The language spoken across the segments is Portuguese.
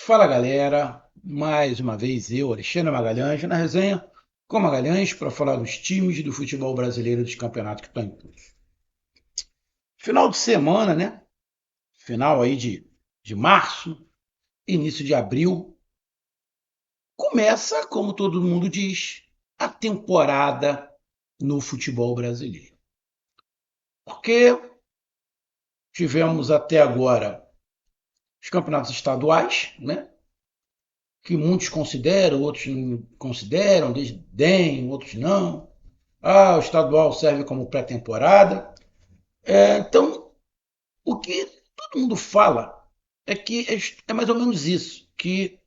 Fala galera, mais uma vez eu, Alexandre Magalhães, na resenha com Magalhães para falar dos times do futebol brasileiro dos campeonatos que estão em curso. Final de semana, né? Final aí de março, início de abril, começa, como todo mundo diz, a temporada no futebol brasileiro. Porque tivemos até agora os campeonatos estaduais, né? Que muitos consideram, outros não consideram, desdenham, outros não. Ah, o estadual serve como pré-temporada. Então, o que todo mundo fala é que é mais ou menos isso, que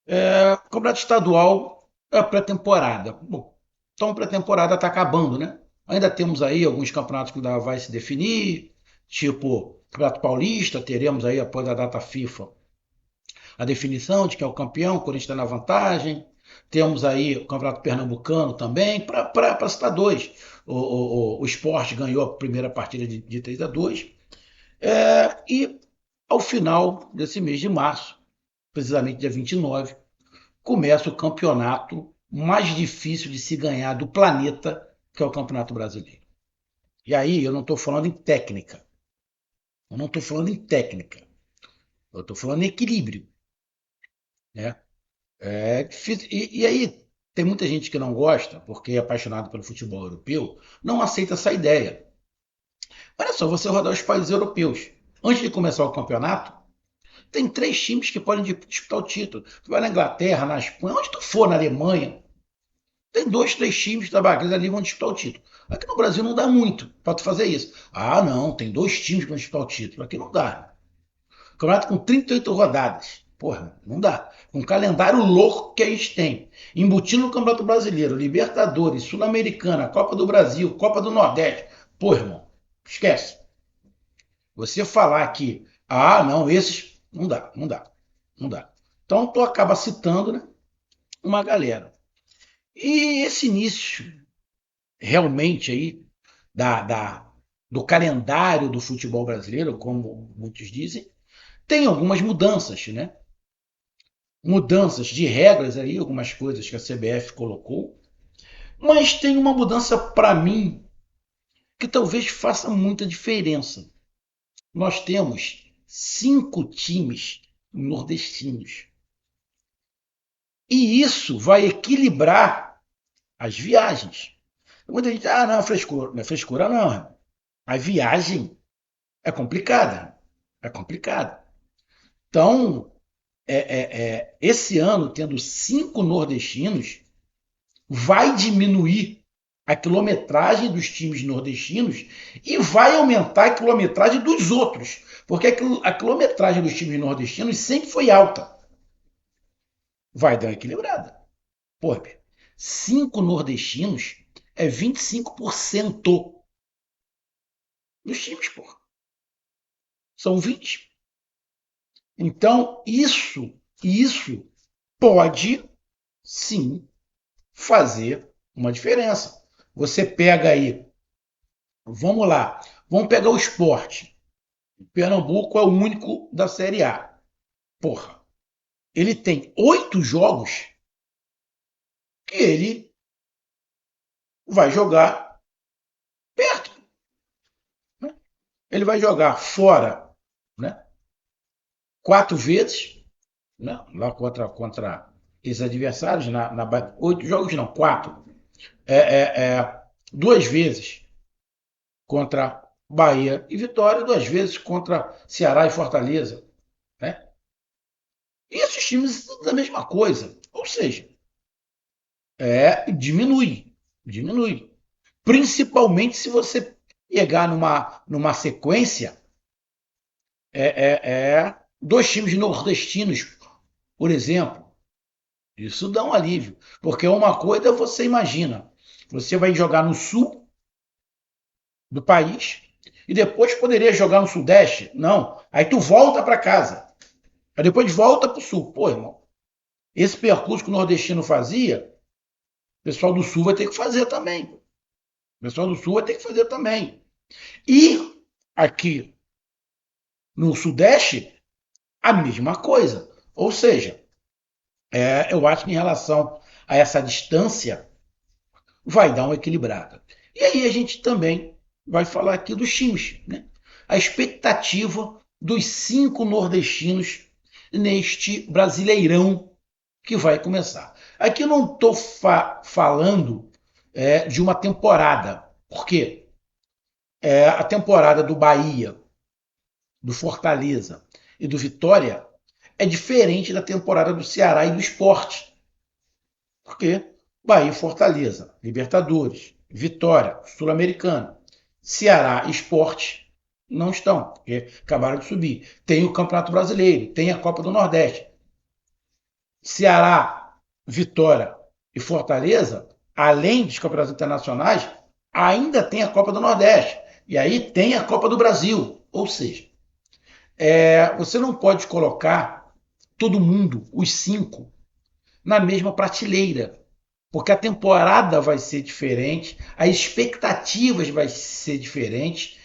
o campeonato estadual é a pré-temporada. Bom, então a pré-temporada está acabando, né? Ainda temos aí alguns campeonatos que ainda vai se definir, tipo Campeonato Paulista, teremos aí após a data FIFA a definição de quem é o campeão, o Corinthians está na vantagem. Temos aí o Campeonato Pernambucano também, para citar dois. O Sport ganhou a primeira partida de 3-2. E ao final desse mês de março, precisamente dia 29, começa o campeonato mais difícil de se ganhar do planeta, que é o Campeonato Brasileiro. E aí eu não estou falando em técnica. Eu não estou falando em técnica. Eu estou falando em equilíbrio. Né? É difícil. E aí, tem muita gente que não gosta, porque é apaixonado pelo futebol europeu, não aceita essa ideia. Olha só, você rodar os países europeus. Antes de começar o campeonato, tem três times que podem disputar o título. Tu vai na Inglaterra, na Espanha, onde tu for, na Alemanha, tem dois, três times da Bagres ali que vão disputar o título. Aqui no Brasil não dá muito para tu fazer isso. Ah, não, tem dois times que vão disputar o título. Aqui não dá. Campeonato com 38 rodadas. Porra, não dá. Com um calendário louco que a gente tem. Embutindo no Campeonato Brasileiro, Libertadores, Sul-Americana, Copa do Brasil, Copa do Nordeste. Pô, irmão, esquece. Você falar que, ah, não, esses. Não dá, não dá, não dá. Então tu acaba citando, né, uma galera. E esse início, realmente, aí, do calendário do futebol brasileiro, como muitos dizem, tem algumas mudanças, né? Mudanças de regras aí, algumas coisas que a CBF colocou, mas tem uma mudança para mim que talvez faça muita diferença. Nós temos 5 times nordestinos e isso vai equilibrar as viagens. Muita gente, ah, não, frescura. Não é frescura, não. A viagem é complicada. É complicada. Então, esse ano, tendo 5 nordestinos, vai diminuir a quilometragem dos times nordestinos e vai aumentar a quilometragem dos outros, porque a quilometragem dos times nordestinos sempre foi alta. Vai dar uma equilibrada. Pô, 5 nordestinos é 25% dos times, pô. São 20. Então, isso pode sim fazer uma diferença. Você pega aí, vamos lá, vamos pegar o esporte. Pernambuco é o único da Série A. Porra, ele tem 8 jogos que ele vai jogar perto. Né? Ele vai jogar fora, né? 4 vezes, né? Lá contra esses adversários, 8 jogos não, 4. 2 vezes contra Bahia e Vitória, 2 vezes contra Ceará e Fortaleza. Né? E esses times da mesma coisa. Ou seja, diminui. Principalmente se você pegar numa sequência, dois times nordestinos, por exemplo. Isso dá um alívio. Porque uma coisa você imagina, você vai jogar no sul do país e depois poderia jogar no sudeste. Não. Aí tu volta para casa. Aí depois volta para o sul. Pô, irmão, esse percurso que o nordestino fazia, o pessoal do sul vai ter que fazer também. O pessoal do sul vai ter que fazer também. E aqui no sudeste, a mesma coisa. Ou seja, eu acho que em relação a essa distância, vai dar uma equilibrada. E aí a gente também vai falar aqui dos times, né? A expectativa dos 5 nordestinos neste Brasileirão que vai começar. Aqui eu não estou falando de uma temporada, porque a temporada do Bahia, do Fortaleza e do Vitória é diferente da temporada do Ceará e do Sport. Porque Bahia e Fortaleza, Libertadores, Vitória, Sul-Americana, Ceará e Sport não estão, porque acabaram de subir. Tem o Campeonato Brasileiro, tem a Copa do Nordeste. Ceará, Vitória e Fortaleza, além dos campeonatos internacionais, ainda tem a Copa do Nordeste. E aí tem a Copa do Brasil. Ou seja, você não pode colocar todo mundo, os 5, na mesma prateleira. Porque a temporada vai ser diferente, as expectativas vai ser diferente,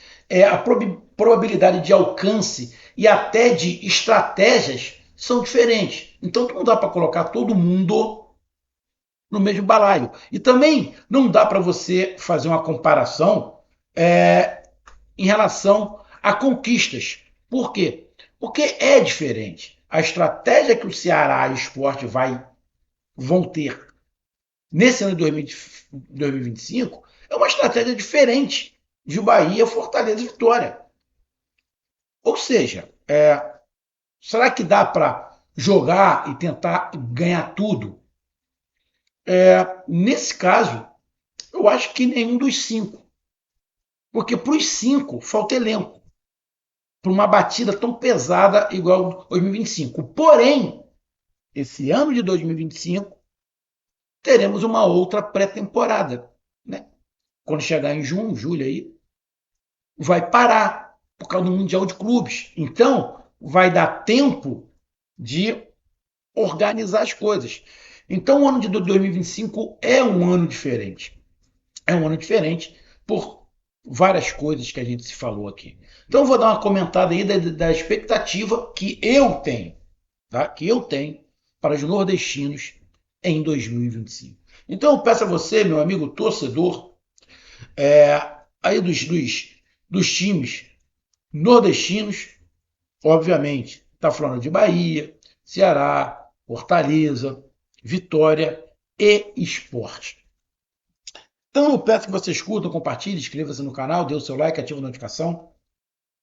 a probabilidade de alcance e até de estratégias são diferentes. Então não dá para colocar todo mundo no mesmo balaio. E também não dá para você fazer uma comparação em relação a conquistas. Por quê? Porque é diferente. A estratégia que o Ceará e o Sport vão ter nesse ano de 2025 é uma estratégia diferente de Bahia, Fortaleza e Vitória. Ou seja, será que dá para jogar e tentar ganhar tudo? Nesse caso, eu acho que nenhum dos 5. Porque para os 5 falta elenco. Para uma batida tão pesada igual 2025. Porém, esse ano de 2025, teremos uma outra pré-temporada. Né? Quando chegar em junho, julho aí, vai parar por causa do Mundial de Clubes. Então, vai dar tempo de organizar as coisas. Então, o ano de 2025 é um ano diferente. É um ano diferente por várias coisas que a gente se falou aqui. Então, eu vou dar uma comentada aí da expectativa que eu tenho, tá? Que eu tenho para os nordestinos em 2025. Então, eu peço a você, meu amigo torcedor, aí dos times nordestinos, obviamente, está falando de Bahia, Ceará, Fortaleza, Vitória e Esporte. Então eu peço que você escuta, compartilhe, inscreva-se no canal, dê o seu like, ative a notificação,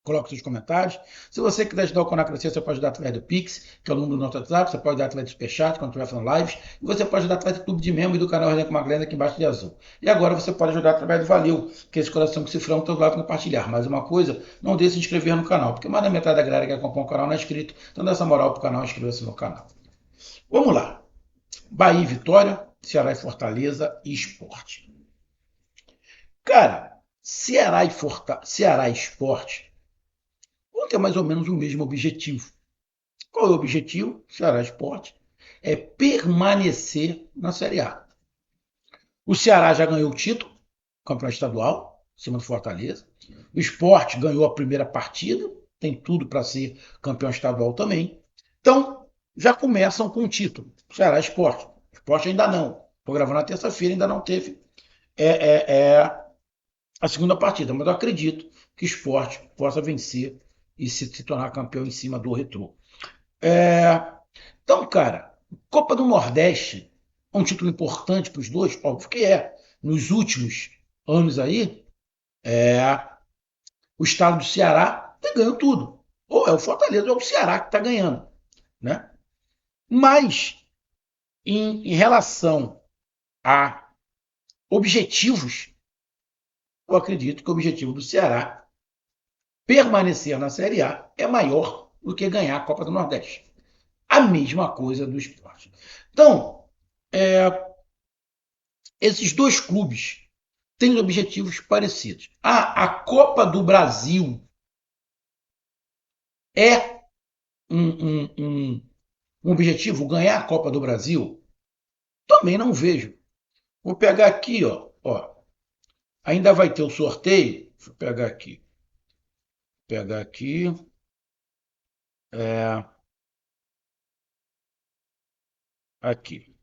coloque seus comentários. Se você quiser ajudar o canal a crescer, você pode ajudar através do Pix, que é o número do nosso WhatsApp, você pode ajudar através do Superchat, quando estiver fazendo lives, e você pode ajudar através do clube de membro e do canal René com Maglenda aqui embaixo de azul. E agora você pode ajudar através do Valeu, que é esse coração que se frama todo lado compartilhar. Mais uma coisa, não deixe de se inscrever no canal, porque mais da metade da galera que acompanha o canal não é inscrito, então dá essa moral pro canal, inscreva-se no canal. Vamos lá. Bahia e Vitória, Ceará e Fortaleza e Esporte. Cara, Ceará e Esporte vão ter mais ou menos o mesmo objetivo. Qual é o objetivo? Ceará Esporte é permanecer na Série A. O Ceará já ganhou o título, campeão estadual, em cima do Fortaleza. O Esporte ganhou a primeira partida, tem tudo para ser campeão estadual também. Então, já começam com o título. Ceará Esporte. Esporte ainda não. Estou gravando na terça-feira, ainda não teve a segunda partida, mas eu acredito que o Esporte possa vencer e se tornar campeão em cima do Retrô. Então, cara, Copa do Nordeste é um título importante para os dois? Óbvio que é. Nos últimos anos aí, o estado do Ceará está ganhando tudo. Ou é o Fortaleza ou é o Ceará que está ganhando. Né? Mas, em relação a objetivos, eu acredito que o objetivo do Ceará permanecer na Série A é maior do que ganhar a Copa do Nordeste. A mesma coisa do esporte. Então, esses dois clubes têm objetivos parecidos. A Copa do Brasil é um objetivo, ganhar a Copa do Brasil? Também não vejo. Vou pegar aqui, ó. Ainda vai ter o sorteio. Deixa eu pegar aqui. Pegar aqui. aqui.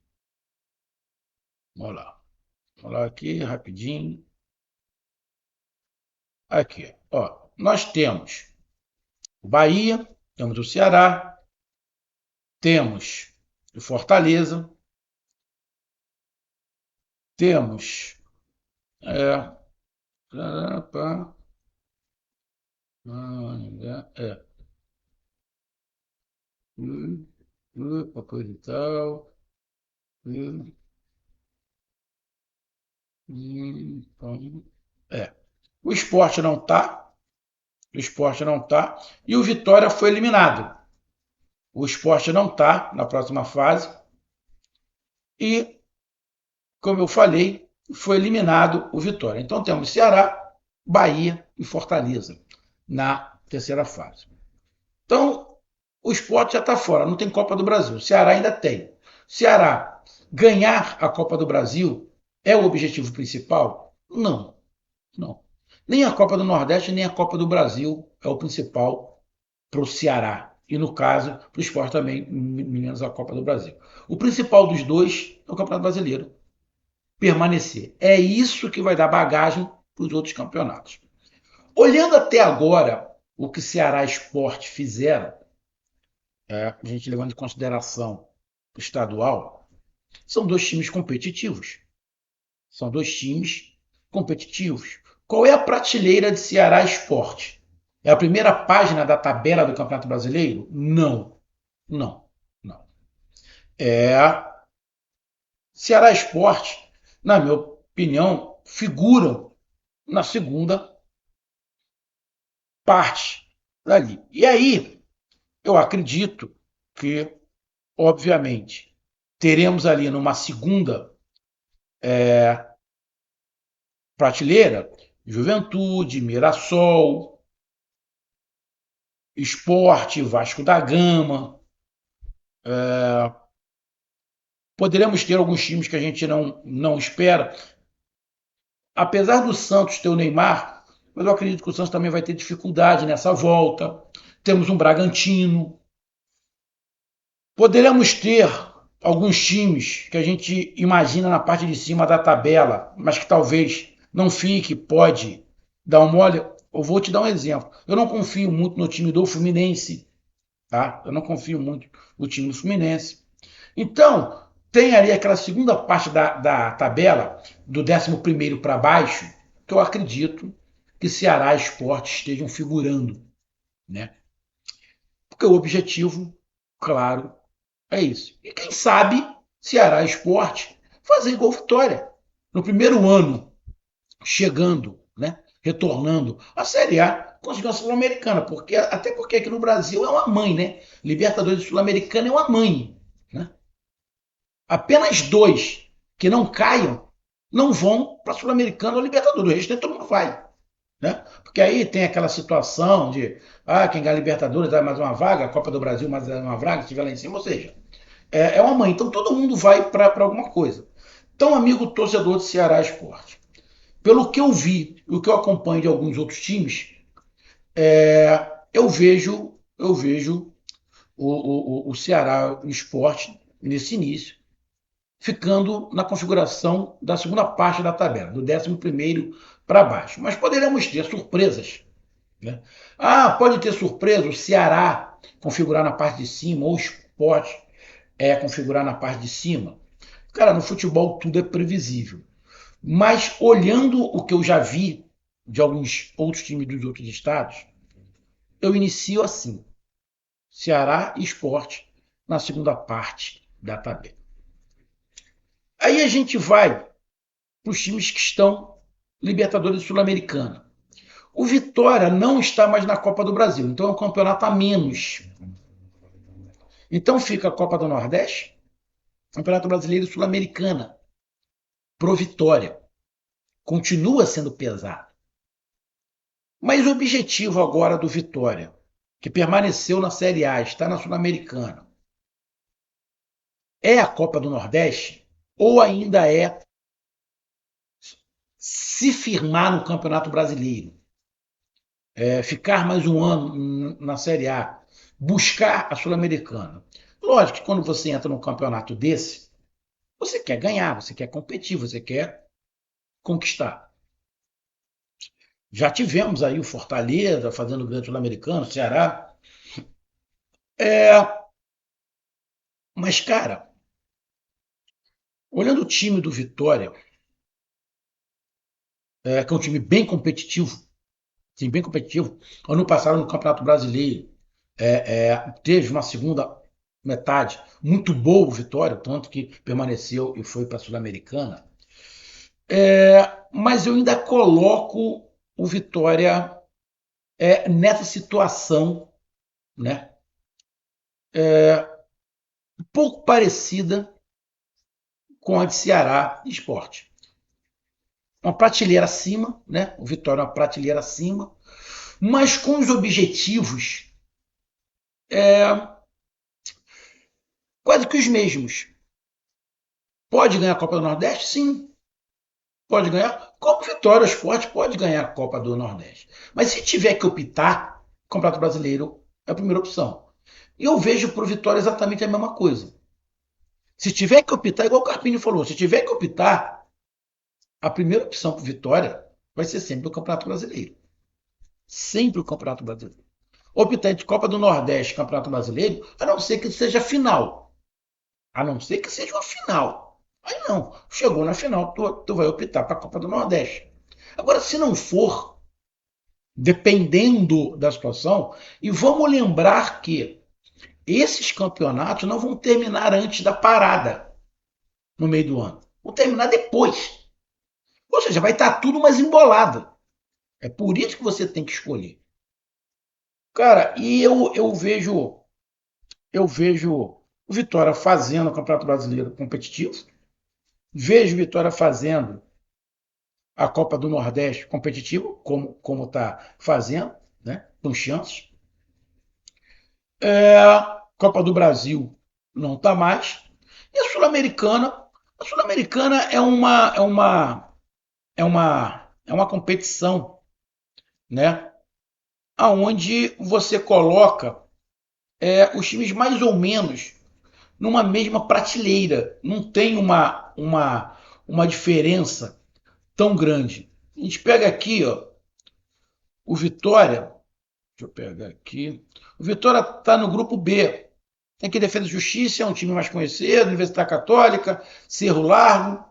Vamos lá. Vamos lá aqui, rapidinho. Aqui, ó. Nós temos o Bahia, temos o Ceará, temos o Fortaleza, temos é, é, coisa e tal. Então, é. O Sport não tá, o Sport não tá, e o Vitória foi eliminado. O Sport não tá na próxima fase e, como eu falei, foi eliminado o Vitória. Então temos Ceará, Bahia e Fortaleza na terceira fase. Então, o Sport já está fora, não tem Copa do Brasil. O Ceará ainda tem. Ceará ganhar a Copa do Brasil é o objetivo principal? Não, não. Nem a Copa do Nordeste, nem a Copa do Brasil é o principal para o Ceará. E no caso, para o Sport também, menos a Copa do Brasil. O principal dos dois é o Campeonato Brasileiro. Permanecer. É isso que vai dar bagagem para os outros campeonatos. Olhando até agora o que Ceará e Sport fizeram, a gente levando em consideração o estadual, são dois times competitivos. São dois times competitivos. Qual é a prateleira de Ceará Esporte? É a primeira página da tabela do Campeonato Brasileiro? Não, não, não. É Ceará Esporte, na minha opinião, figuram na segunda parte dali. E aí, eu acredito que, obviamente, teremos ali numa segunda prateleira Juventude, Mirassol, Esporte, Vasco da Gama. Poderemos ter alguns times que a gente não espera. Apesar do Santos ter o Neymar, mas eu acredito que o Santos também vai ter dificuldade nessa volta. Temos um Bragantino. Poderemos ter alguns times que a gente imagina na parte de cima da tabela, mas que talvez não fique, pode dar uma olhada. Eu vou te dar um exemplo. Eu não confio muito no time do Fluminense, tá? Eu não confio muito no time do Fluminense. Então, tem ali aquela segunda parte da tabela, do 11º para baixo, que eu acredito que Ceará e Sport estejam figurando, né? Porque o objetivo, claro, é isso. E quem sabe Ceará e Sport fazer igual Vitória. No primeiro ano, chegando, né? Retornando à Série A, conseguiu a Sul-Americana, até porque aqui no Brasil é uma mãe, né? Libertadores Sul-Americana é uma mãe, né? Apenas dois que não caiam não vão para a Sul-Americana ou Libertadores. O resto todo mundo vai. Né? Porque aí tem aquela situação de quem ganha Libertadores dá mais uma vaga, a Copa do Brasil mais uma vaga, estiver lá em cima, ou seja, é uma mãe. Então todo mundo vai para alguma coisa. Então, amigo torcedor do Ceará Esporte, pelo que eu vi e o que eu acompanho de alguns outros times, eu vejo o Ceará Esporte nesse início ficando na configuração da segunda parte da tabela, do 11º para baixo. Mas poderemos ter surpresas. Né? Pode ter surpresa o Ceará configurar na parte de cima, ou o Sport configurar na parte de cima. Cara, no futebol tudo é previsível. Mas olhando o que eu já vi de alguns outros times dos outros estados, eu inicio assim: Ceará e Sport na segunda parte da tabela. Aí a gente vai para os times que estão Libertadores Sul-Americana. O Vitória não está mais na Copa do Brasil, então é um campeonato a menos. Então fica a Copa do Nordeste, Campeonato Brasileiro e Sul-Americana pro Vitória. Continua sendo pesado. Mas o objetivo agora do Vitória, que permaneceu na Série A, está na Sul-Americana, é a Copa do Nordeste ou ainda é se firmar no Campeonato Brasileiro? Ficar mais um ano na Série A, buscar a Sul-Americana. Lógico que quando você entra num campeonato desse, você quer ganhar, você quer competir, você quer conquistar. Já tivemos aí o Fortaleza fazendo o Grande Sul-Americano, o Ceará. É, mas, cara, olhando o time do Vitória, que é um time bem competitivo, sim, bem competitivo. Ano passado, no Campeonato Brasileiro, teve uma segunda metade muito boa o Vitória, tanto que permaneceu e foi para a Sul-Americana. Mas eu ainda coloco o Vitória nessa situação, né, um pouco parecida com a de Ceará Sport. Uma prateleira acima, né? O Vitória é uma prateleira acima, mas com os objetivos quase que os mesmos. Pode ganhar a Copa do Nordeste? Sim, pode ganhar. Como Vitória Sport pode ganhar a Copa do Nordeste. Mas se tiver que optar, o Campeonato Brasileiro é a primeira opção. E eu vejo para o Vitória exatamente a mesma coisa. Se tiver que optar, igual o Carpini falou, se tiver que optar, a primeira opção para o Vitória vai ser sempre o Campeonato Brasileiro. Sempre o Campeonato Brasileiro. Optar entre Copa do Nordeste e Campeonato Brasileiro, a não ser que seja final. A não ser que seja uma final. Aí não, chegou na final, tu vai optar para a Copa do Nordeste. Agora, se não for, dependendo da situação, e vamos lembrar que esses campeonatos não vão terminar antes da parada, no meio do ano. Vão terminar depois. Ou seja, vai estar tudo mais embolado. É por isso que você tem que escolher. Cara, e eu vejo o Vitória fazendo o Campeonato Brasileiro competitivo, vejo o Vitória fazendo a Copa do Nordeste competitivo, como está fazendo, né, com chances. Copa do Brasil não está mais. E a Sul-Americana é uma competição, né, aonde você coloca os times mais ou menos numa mesma prateleira. Não tem uma diferença tão grande. A gente pega aqui, ó, o Vitória. Deixa eu pegar aqui. O Vitória está no grupo B. Tem aqui Defesa e Justiça, é um time mais conhecido, Universidade Católica, Cerro Largo.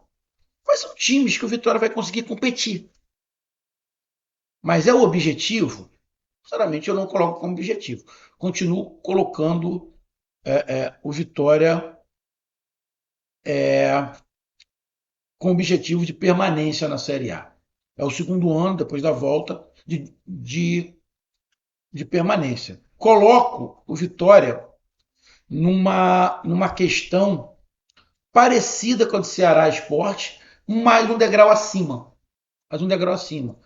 Quais são times que o Vitória vai conseguir competir? Mas é o objetivo? Sinceramente, eu não coloco como objetivo. Continuo colocando o Vitória com objetivo de permanência na Série A. É o segundo ano, depois da volta, de permanência. Coloco o Vitória numa questão parecida com a do Ceará Esporte, mais um degrau acima. Mais um degrau acima.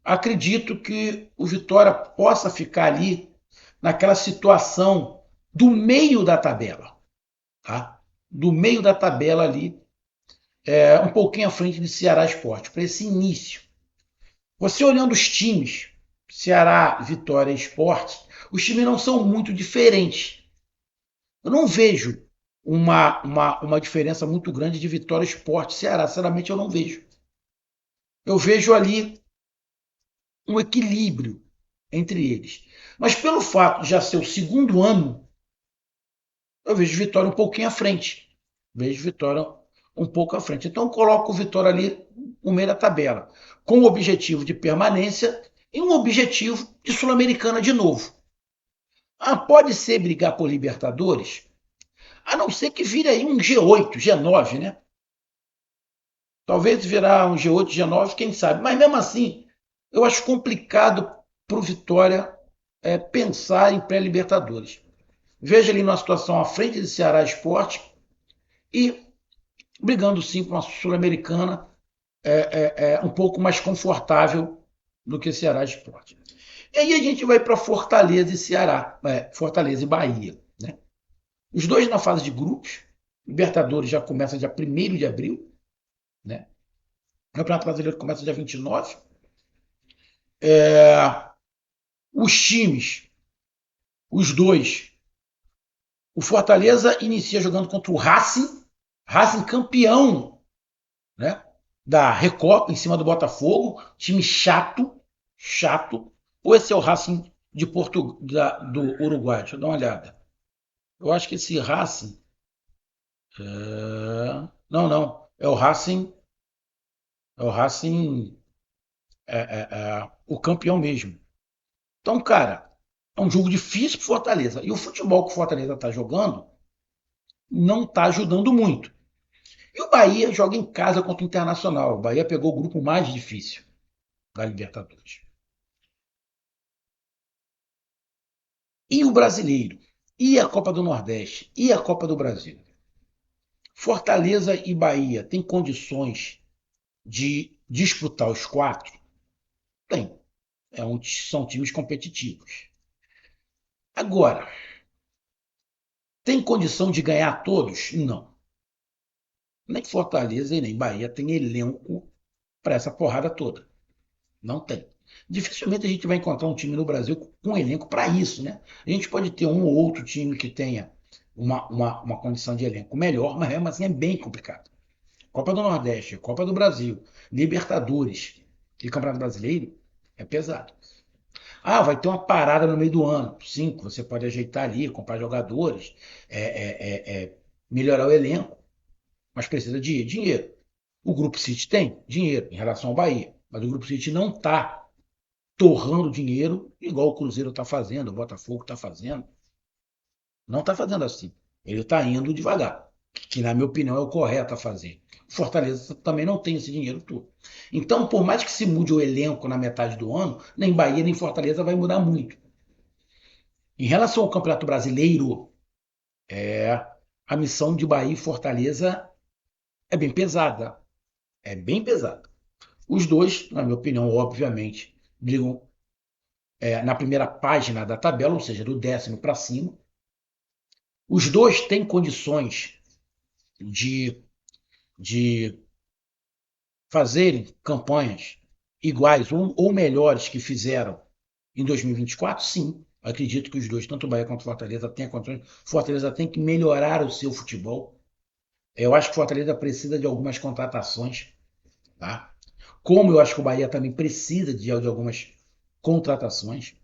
Acredito que o Vitória possa ficar ali naquela situação do meio da tabela. Tá? Do meio da tabela ali, um pouquinho à frente de Ceará Esporte, para esse início. Você olhando os times, Ceará, Vitória e Esporte, os times não são muito diferentes. Eu não vejo uma diferença muito grande de Vitória Esporte e Ceará. Sinceramente, eu não vejo. Eu vejo ali um equilíbrio entre eles. Mas pelo fato de já ser o segundo ano, eu vejo Vitória um pouquinho à frente. Vejo Vitória um pouco à frente. Então eu coloco o Vitória ali no meio da tabela, com o objetivo de permanência e um objetivo de Sul-Americana de novo. Pode ser brigar por Libertadores? A não ser que vire aí um G8, G9, né? Talvez virar um G8, G9, quem sabe. Mas mesmo assim, eu acho complicado para o Vitória pensar em pré-Libertadores. Veja ele numa situação à frente de Ceará Esporte e brigando sim com uma Sul-Americana um pouco mais confortável do que Ceará Esporte. E aí a gente vai para Fortaleza e Ceará, Fortaleza e Bahia. Né? Os dois na fase de grupos. Libertadores já começa dia 1º de abril. Né? O Campeonato Brasileiro começa dia 29. Os times, os dois, O Fortaleza inicia jogando contra o Racing, Racing campeão, né? Da Recopa em cima do Botafogo, time chato, chato. Ou esse é o Racing de do Uruguai? Deixa eu dar uma olhada. Eu acho que esse Racing. Não, não. É o Racing. É o Racing. O campeão mesmo. Então, cara, é um jogo difícil pro Fortaleza. E o futebol que o Fortaleza está jogando não está ajudando muito. E o Bahia joga em casa contra o Internacional. O Bahia pegou o grupo mais difícil da Libertadores. E o brasileiro? E a Copa do Nordeste? E a Copa do Brasil? Fortaleza e Bahia têm condições de disputar os quatro? Tem. São times competitivos. Agora, tem condição de ganhar todos? Não. Nem Fortaleza e nem Bahia tem elenco para essa porrada toda. Não tem. Dificilmente a gente vai encontrar um time no Brasil com elenco para isso, né? A gente pode ter um ou outro time que tenha uma condição de elenco melhor, mas mesmo assim é bem complicado. Copa do Nordeste, Copa do Brasil, Libertadores e Campeonato Brasileiro é pesado. Ah, vai ter uma parada no meio do ano. Sim, você pode ajeitar ali, comprar jogadores, melhorar o elenco, mas precisa de dinheiro. O Grupo City tem dinheiro em relação ao Bahia, mas o Grupo City não está torrando dinheiro igual o Cruzeiro está fazendo, o Botafogo está fazendo. Não está fazendo assim. Ele está indo devagar, que na minha opinião é o correto a fazer. O Fortaleza também não tem esse dinheiro todo. Então, por mais que se mude o elenco na metade do ano, nem Bahia nem Fortaleza vai mudar muito. Em relação ao Campeonato Brasileiro, a missão de Bahia e Fortaleza é bem pesada. É bem pesada. Os dois, na minha opinião, obviamente, brigam na primeira página da tabela, ou seja, do décimo para cima. Os dois têm condições de, de fazerem campanhas iguais ou melhores que fizeram em 2024? Sim. Acredito que os dois, tanto o Bahia quanto o Fortaleza, têm condições. Fortaleza tem que melhorar o seu futebol. Eu acho que o Fortaleza precisa de algumas contratações, tá? Como eu acho que o Bahia também precisa de algumas contratações.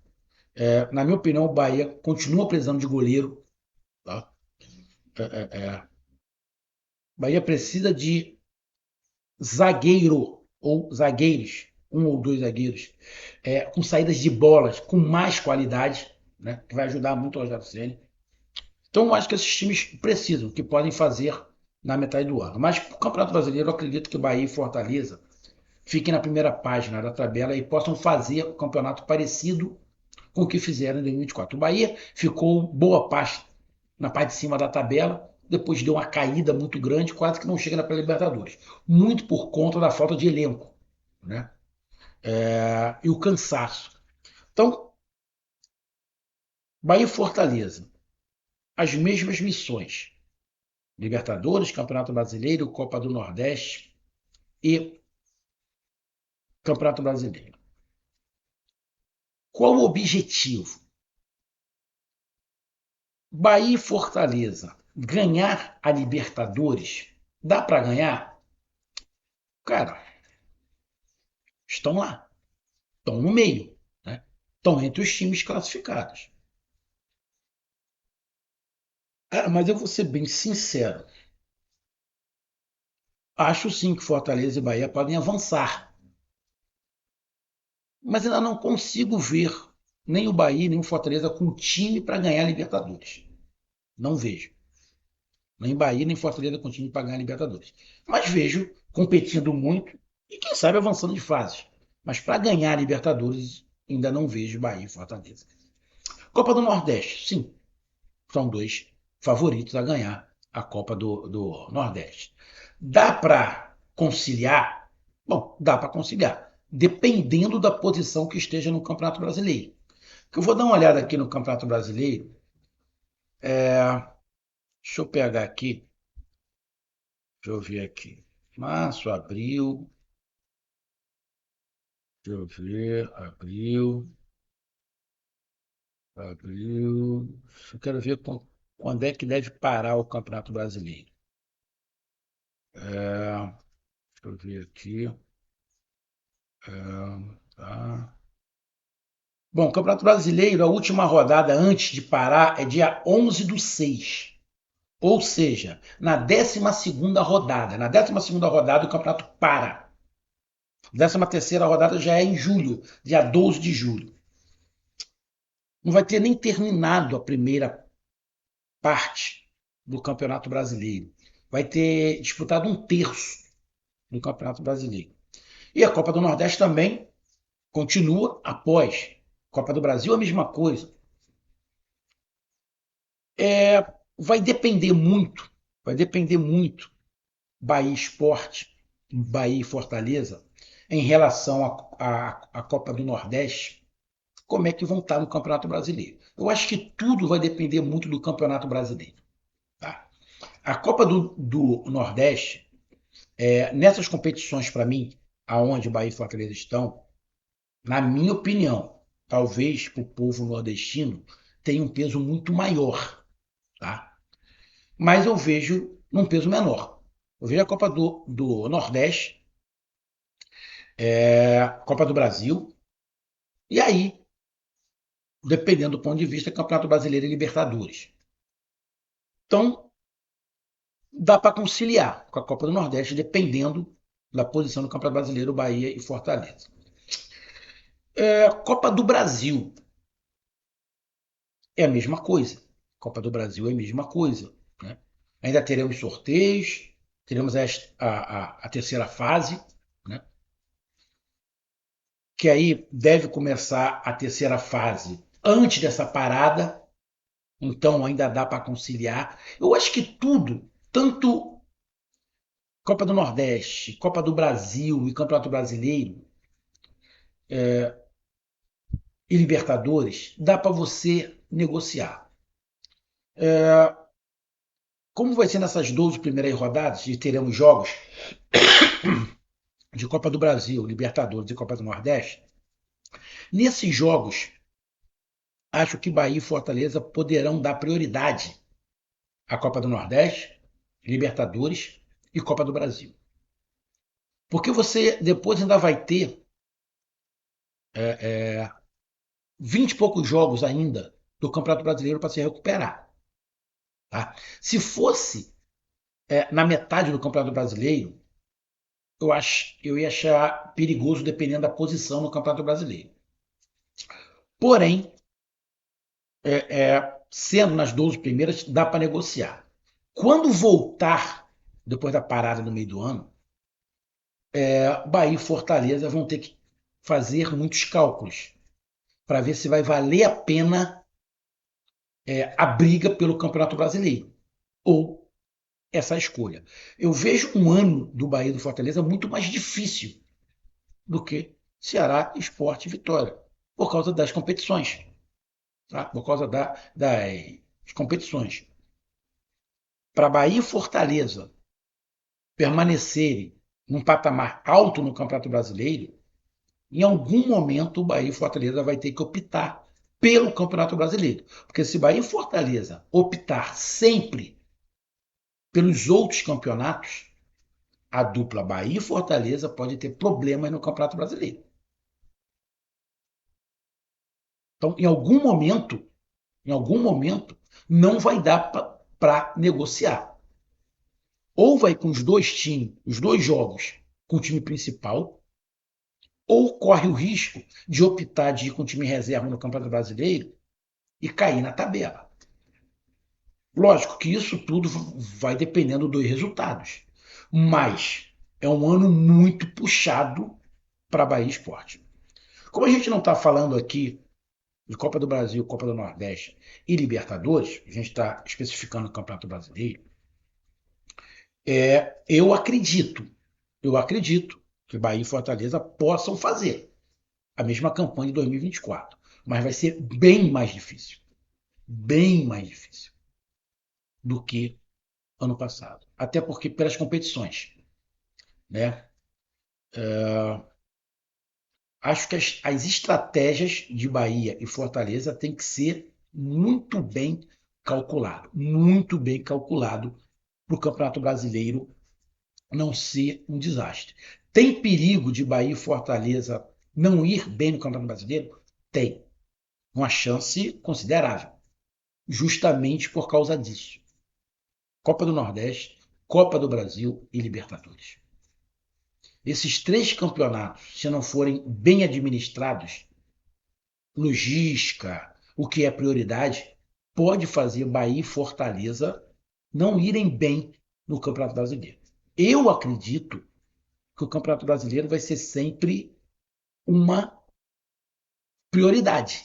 Na minha opinião, o Bahia continua precisando de goleiro, tá? É, é, é. Bahia precisa de zagueiro ou zagueiros, um ou dois zagueiros, com saídas de bolas com mais qualidade, né, que vai ajudar muito o Rogério Ceni. Então, eu acho que esses times precisam, que podem fazer na metade do ano. Mas o Campeonato Brasileiro, eu acredito que Bahia e Fortaleza fiquem na primeira página da tabela e possam fazer o campeonato parecido com o que fizeram em 2024. O Bahia ficou boa parte na parte de cima da tabela, depois deu uma caída muito grande, quase que não chega na Libertadores. Muito por conta da falta de elenco, né? E o cansaço. Então, Bahia e Fortaleza, as mesmas missões. Libertadores, Campeonato Brasileiro, Copa do Nordeste e Campeonato Brasileiro. Qual o objetivo? Bahia e Fortaleza ganhar a Libertadores? Dá para ganhar? Cara, estão lá. Estão no meio. Né? Estão entre os times classificados. Cara, mas eu vou ser bem sincero. Acho sim que Fortaleza e Bahia podem avançar. Mas ainda não consigo ver nem o Bahia nem o Fortaleza com time para ganhar a Libertadores. Não vejo. Nem Bahia nem Fortaleza com time para ganhar a Libertadores. Mas vejo competindo muito e quem sabe avançando de fases. Mas para ganhar a Libertadores ainda não vejo Bahia e Fortaleza. Copa do Nordeste, sim. São dois favoritos a ganhar a Copa do Nordeste. Dá para conciliar? Bom, dá para conciliar, dependendo da posição que esteja no Campeonato Brasileiro. Que eu vou dar uma olhada aqui no Campeonato Brasileiro. Deixa eu pegar aqui, deixa eu ver aqui. Março, abril, deixa eu ver, abril. Eu quero ver. Quando é que deve parar o Campeonato Brasileiro? Deixa eu ver aqui. Tá. Bom, o Campeonato Brasileiro, a última rodada antes de parar é dia 11/6. Ou seja, na 12ª rodada. Na 12ª rodada o campeonato para. A 13ª rodada já é em julho, dia 12 de julho. Não vai ter nem terminado a primeira parte do Campeonato Brasileiro. Vai ter disputado um terço do Campeonato Brasileiro. E a Copa do Nordeste também continua após. Copa do Brasil, a mesma coisa. Vai depender muito, Bahia Esporte, Bahia e Fortaleza, em relação à Copa do Nordeste, como é que vão estar no Campeonato Brasileiro. Eu acho que tudo vai depender muito do Campeonato Brasileiro. Tá? A Copa do Nordeste, nessas competições, para mim, aonde Bahia e Fortaleza estão, na minha opinião, talvez para o povo nordestino, tenha um peso muito maior. Tá? Mas eu vejo num peso menor. Eu vejo a Copa do Nordeste, Copa do Brasil, e aí, dependendo do ponto de vista, Campeonato Brasileiro e Libertadores. Então, dá para conciliar com a Copa do Nordeste, dependendo da posição do Campeonato Brasileiro, Bahia e Fortaleza. Copa do Brasil é a mesma coisa. Copa do Brasil é a mesma coisa. Né? Ainda teremos sorteios, teremos a terceira fase, né? Que aí deve começar a terceira fase antes dessa parada, então ainda dá para conciliar. Eu acho que tudo, tanto Copa do Nordeste, Copa do Brasil e Campeonato Brasileiro e Libertadores, dá para você negociar. Como vai ser nessas 12 primeiras rodadas, e teremos jogos de Copa do Brasil, Libertadores e Copa do Nordeste, nesses jogos, acho que Bahia e Fortaleza poderão dar prioridade à Copa do Nordeste, Libertadores e Copa do Brasil. Porque você depois ainda vai ter 20 e poucos jogos ainda do Campeonato Brasileiro para se recuperar. Tá? Se fosse na metade do Campeonato Brasileiro, eu ia achar perigoso dependendo da posição no Campeonato Brasileiro. Porém, sendo nas 12 primeiras, dá para negociar. Quando voltar, depois da parada no meio do ano, Bahia e Fortaleza vão ter que fazer muitos cálculos para ver se vai valer a pena a briga pelo Campeonato Brasileiro ou essa escolha. Eu vejo um ano do Bahia e do Fortaleza muito mais difícil do que Ceará, Sport e Vitória, por causa das competições. Tá? Por causa das competições. Para Bahia e Fortaleza permanecerem num patamar alto no Campeonato Brasileiro, em algum momento o Bahia e Fortaleza vai ter que optar pelo Campeonato Brasileiro. Porque se Bahia e Fortaleza optar sempre pelos outros campeonatos, a dupla Bahia e Fortaleza pode ter problemas no Campeonato Brasileiro. Então, em algum momento, não vai dar para negociar. Ou vai com os dois times, os dois jogos, com o time principal, ou corre o risco de optar de ir com o time reserva no Campeonato Brasileiro e cair na tabela. Lógico que isso tudo vai dependendo dos resultados, mas é um ano muito puxado para a Bahia Esporte. Como a gente não está falando aqui de Copa do Brasil, Copa do Nordeste e Libertadores, a gente está especificando o Campeonato Brasileiro, eu acredito que Bahia e Fortaleza possam fazer a mesma campanha de 2024, mas vai ser bem mais difícil do que ano passado, até porque pelas competições, né? Acho que as estratégias de Bahia e Fortaleza têm que ser muito bem calculado, muito bem calculado para o Campeonato Brasileiro não ser um desastre. Tem perigo de Bahia e Fortaleza não ir bem no Campeonato Brasileiro? Tem. Uma chance considerável, justamente por causa disso. Copa do Nordeste, Copa do Brasil e Libertadores. Esses três campeonatos, se não forem bem administrados, logística, o que é prioridade, pode fazer Bahia e Fortaleza não irem bem no Campeonato Brasileiro. Eu acredito que o Campeonato Brasileiro vai ser sempre uma prioridade.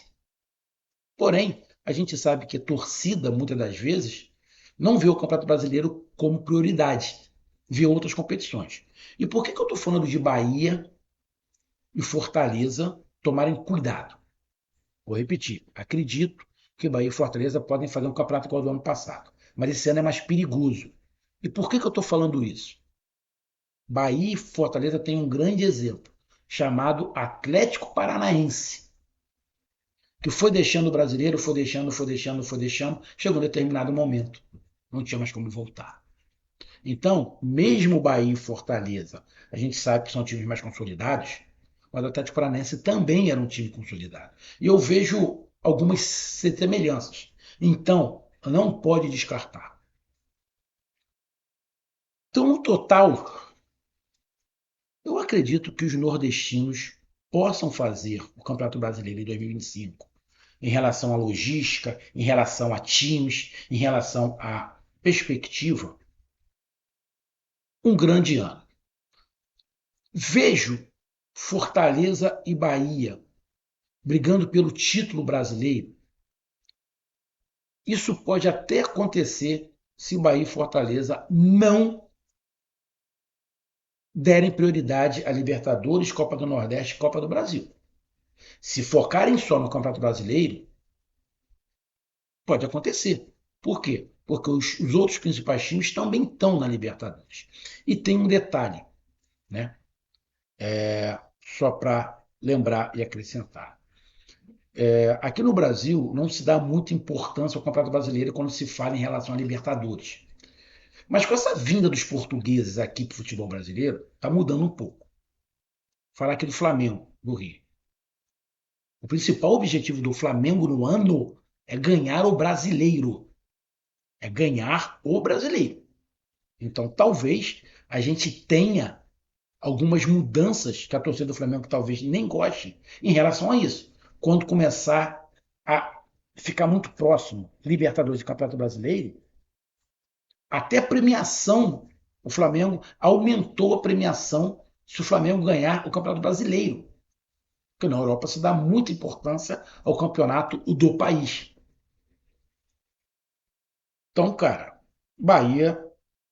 Porém, a gente sabe que a torcida, muitas das vezes, não vê o Campeonato Brasileiro como prioridade, vê outras competições. E por que eu estou falando de Bahia e Fortaleza tomarem cuidado? Vou repetir, acredito que Bahia e Fortaleza podem fazer um campeonato igual ao do ano passado, mas esse ano é mais perigoso. E por que eu estou falando isso? Bahia e Fortaleza têm um grande exemplo, chamado Atlético Paranaense, que foi deixando o brasileiro, foi deixando, chegou um determinado momento, não tinha mais como voltar. Então, mesmo Bahia e Fortaleza, a gente sabe que são times mais consolidados, mas o Atlético Paranaense também era um time consolidado. E eu vejo algumas semelhanças. Então, não pode descartar. Então, no total, eu acredito que os nordestinos possam fazer o Campeonato Brasileiro em 2025 em relação à logística, em relação a times, em relação à perspectiva, um grande ano. Vejo Fortaleza e Bahia brigando pelo título brasileiro. Isso pode até acontecer se Bahia e Fortaleza não derem prioridade a Libertadores, Copa do Nordeste e Copa do Brasil. Se focarem só no Campeonato Brasileiro, pode acontecer. Por quê? Porque os outros principais times também estão na Libertadores. E tem um detalhe, né? Só para lembrar e acrescentar. Aqui no Brasil não se dá muita importância ao Campeonato Brasileiro quando se fala em relação a Libertadores. Mas com essa vinda dos portugueses aqui para o futebol brasileiro, está mudando um pouco. Falar aqui do Flamengo, do Rio. O principal objetivo do Flamengo no ano é ganhar o brasileiro. É ganhar o brasileiro. Então, talvez a gente tenha algumas mudanças que a torcida do Flamengo talvez nem goste em relação a isso. Quando começar a ficar muito próximo Libertadores e Campeonato Brasileiro, até premiação, o Flamengo aumentou a premiação se o Flamengo ganhar o Campeonato Brasileiro. Porque na Europa se dá muita importância ao campeonato do país. Então, cara, Bahia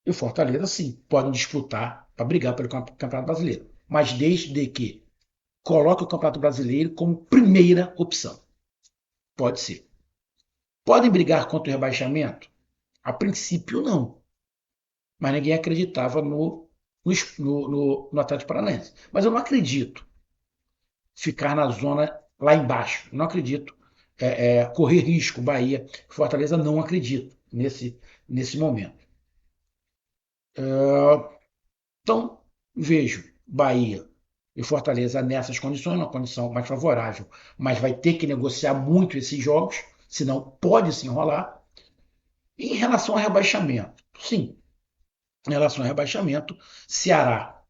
e Fortaleza, sim, podem disputar para brigar pelo Campeonato Brasileiro. Mas desde que coloque o Campeonato Brasileiro como primeira opção. Pode ser. Podem brigar contra o rebaixamento? A princípio, não. Mas ninguém acreditava no Atlético Paranaense. Mas eu não acredito ficar na zona lá embaixo. Não acredito correr risco. Bahia, Fortaleza, não acredito nesse momento. Então, vejo Bahia e Fortaleza nessas condições, uma condição mais favorável, mas vai ter que negociar muito esses jogos, senão pode se enrolar. E em relação ao rebaixamento, sim, em relação ao rebaixamento, Ceará,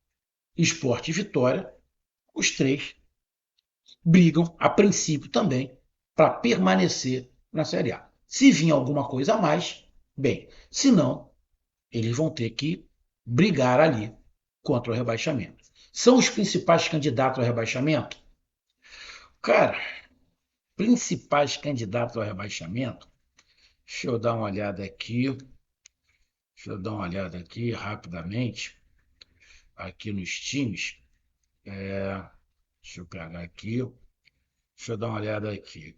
Sport e Vitória, os três brigam, a princípio também, para permanecer na Série A. Se vir alguma coisa a mais, bem, se não, eles vão ter que brigar ali contra o rebaixamento. São os principais candidatos ao rebaixamento? Cara, principais candidatos ao rebaixamento, deixa eu dar uma olhada aqui rapidamente, aqui nos times. Deixa eu pegar aqui, deixa eu dar uma olhada aqui.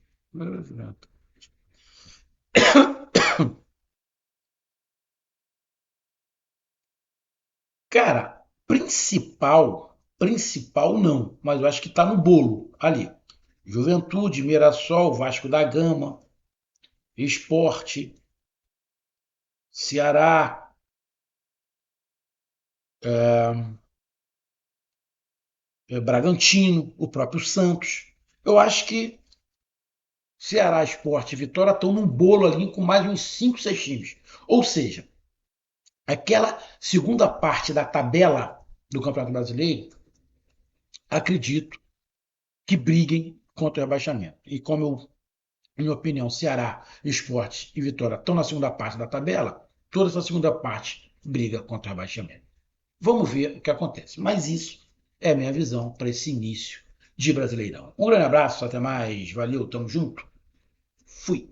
Cara, principal não, mas eu acho que está no bolo ali. Juventude, Mirassol, Vasco da Gama, Esporte. Ceará, Bragantino, o próprio Santos. Eu acho que Ceará, Sport e Vitória estão num bolo ali com mais uns 5, 6 times. Ou seja, aquela segunda parte da tabela do Campeonato Brasileiro, acredito que briguem contra o rebaixamento. E como eu, minha opinião, Ceará, Sport e Vitória estão na segunda parte da tabela, toda essa segunda parte briga contra o rebaixamento. Vamos ver o que acontece. Mas isso é a minha visão para esse início de Brasileirão. Um grande abraço, até mais, valeu, tamo junto, fui.